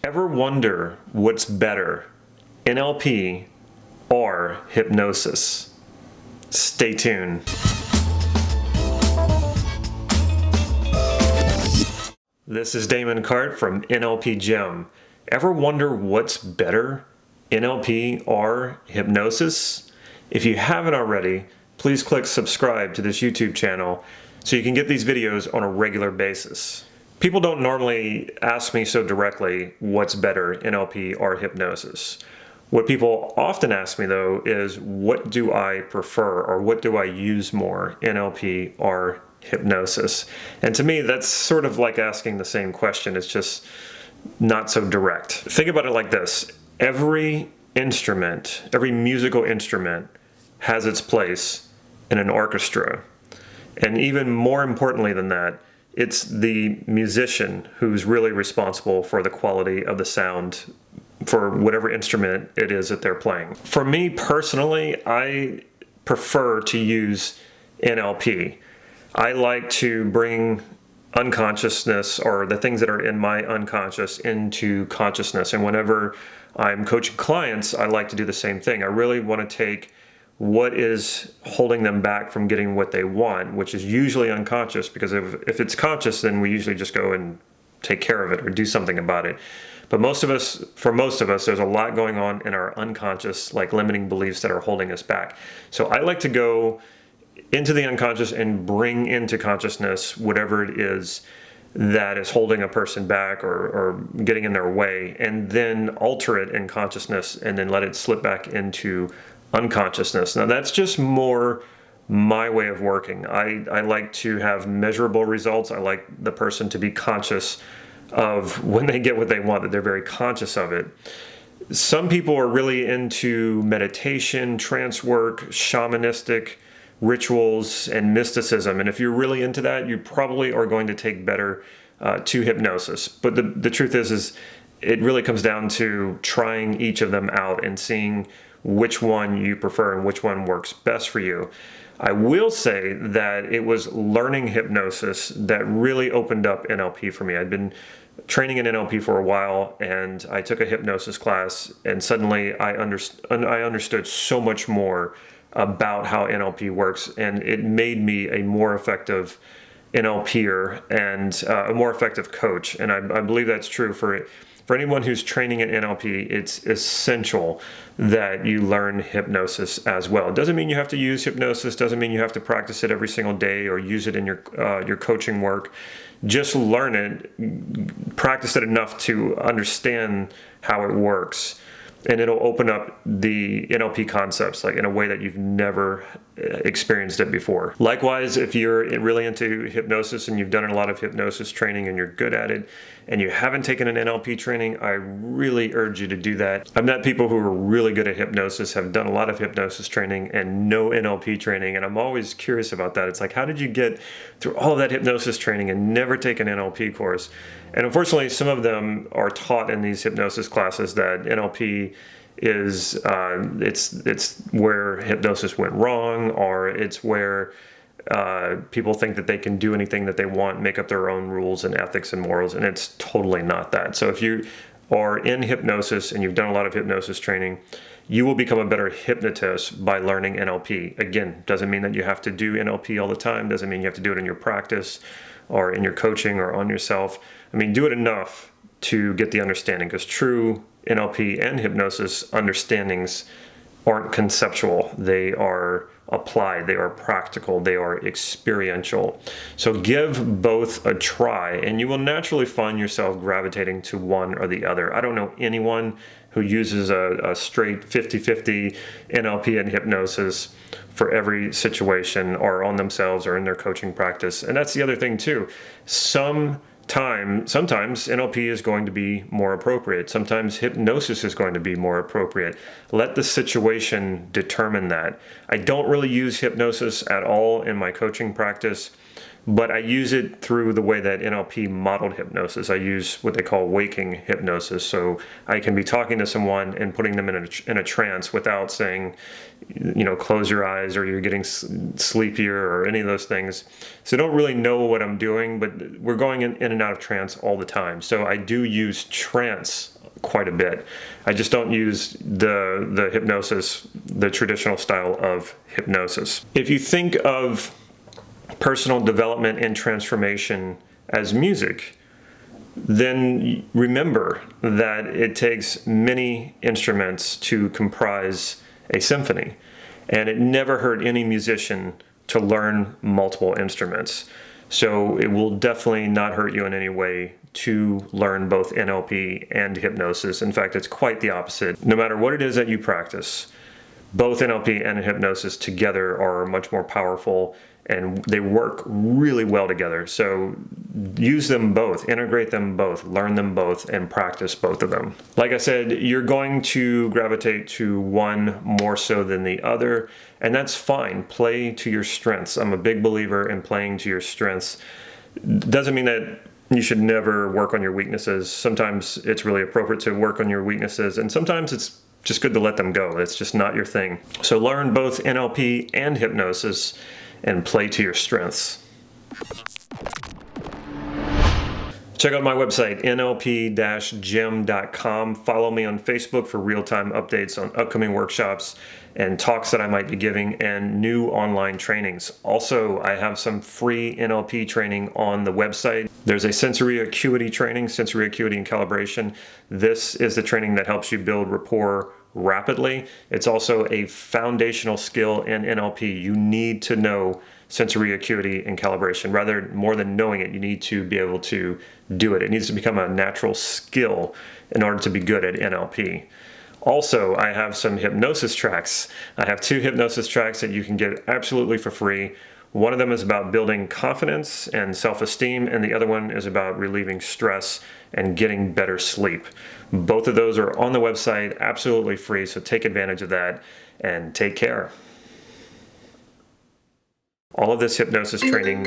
Ever wonder what's better, NLP or hypnosis? Stay tuned. This is Damon from NLP Gem. Ever wonder what's better, NLP or hypnosis? If you haven't already, please click subscribe to this YouTube channel so you can get these videos on a regular basis. People don't normally ask me so directly what's better, NLP or hypnosis. What people often ask me though is what do I prefer or what do I use more, NLP or hypnosis? And to me, that's sort of like asking the same question. It's just not so direct. Think about it like this. Every instrument, every musical instrument has its place in an orchestra. And even more importantly than that, it's the musician who's really responsible for the quality of the sound for whatever instrument it is that they're playing. For me personally, I prefer to use NLP. I like to bring unconsciousness or the things that are in my unconscious into consciousness. And whenever I'm coaching clients, I like to do the same thing. I really want to take what is holding them back from getting what they want, which is usually unconscious, because if it's conscious, then we usually just go and take care of it or do something about it. But for most of us, there's a lot going on in our unconscious, like limiting beliefs that are holding us back. So I like to go into the unconscious and bring into consciousness whatever it is that is holding a person back or getting in their way, and then alter it in consciousness and then let it slip back into unconsciousness. Now that's just more my way of working. I like to have measurable results. I like the person to be conscious of when they get what they want, that they're very conscious of it. Some people are really into meditation, trance work, shamanistic rituals, and mysticism. And if you're really into that, you probably are going to take better to hypnosis. But the truth is it really comes down to trying each of them out and seeing which one you prefer and which one works best for you. I will say that it was learning hypnosis that really opened up NLP for me. I'd been training in NLP for a while, and I took a hypnosis class, and suddenly I understood so much more about how NLP works, and it made me a more effective NLPer and a more effective coach. And I believe that's true for anyone who's training in NLP. It's essential that you learn hypnosis as well. It doesn't mean you have to use hypnosis, doesn't mean you have to practice it every single day or use it in your coaching work. Just learn it, practice it enough to understand how it works, and it'll open up the NLP concepts like in a way that you've never experienced it before. Likewise, if you're really into hypnosis and you've done a lot of hypnosis training and you're good at it and you haven't taken an NLP training, I really urge you to do that. I've met people who are really good at hypnosis, have done a lot of hypnosis training and no NLP training, and I'm always curious about that. It's like, how did you get through all of that hypnosis training and never take an NLP course? And unfortunately, some of them are taught in these hypnosis classes that NLP is it's where hypnosis went wrong, or it's where people think that they can do anything that they want, make up their own rules and ethics and morals, and it's totally not that. So if you are in hypnosis and you've done a lot of hypnosis training, you will become a better hypnotist by learning NLP. Again, doesn't mean that you have to do NLP all the time, doesn't mean you have to do it in your practice or in your coaching or on yourself. I mean, do it enough to get the understanding, because true NLP and hypnosis understandings aren't conceptual. They are applied, they are practical, they are experiential. So give both a try and you will naturally find yourself gravitating to one or the other. I don't know anyone who uses a straight 50-50 NLP and hypnosis for every situation or on themselves or in their coaching practice. And that's the other thing too. Sometimes NLP is going to be more appropriate. Sometimes hypnosis is going to be more appropriate. Let the situation determine that. I don't really use hypnosis at all in my coaching practice but I use it through the way that NLP modeled hypnosis. I use what they call waking hypnosis. So I can be talking to someone and putting them in a trance without saying, close your eyes or you're getting sleepier or any of those things. So I don't really know what I'm doing, but we're going in and out of trance all the time. So I do use trance quite a bit. I just don't use the hypnosis, the traditional style of hypnosis. If you think of personal development and transformation as music, then remember that it takes many instruments to comprise a symphony. And it never hurt any musician to learn multiple instruments. So it will definitely not hurt you in any way to learn both NLP and hypnosis. In fact, it's quite the opposite. No matter what it is that you practice, both NLP and hypnosis together are much more powerful, and they work really well together. So use them both, integrate them both, learn them both, and practice both of them. Like I said, you're going to gravitate to one more so than the other, and that's fine. Play to your strengths. I'm a big believer in playing to your strengths. Doesn't mean that you should never work on your weaknesses. Sometimes it's really appropriate to work on your weaknesses, and sometimes it's just good to let them go. It's just not your thing. So learn both NLP and hypnosis and play to your strengths. Check out my website, nlp-gym.com. Follow me on Facebook for real-time updates on upcoming workshops and talks that I might be giving and new online trainings. Also, I have some free NLP training on the website. There's a sensory acuity training, sensory acuity and calibration. This is the training that helps you build rapport rapidly. It's also a foundational skill in NLP. You need to know sensory acuity and calibration. Rather, more than knowing it, you need to be able to do it. It needs to become a natural skill in order to be good at NLP. Also, I have some hypnosis tracks. I have 2 hypnosis tracks that you can get absolutely for free. One of them is about building confidence and self-esteem, and the other one is about relieving stress and getting better sleep. Both of those are on the website, absolutely free, so take advantage of that and take care. All of this hypnosis training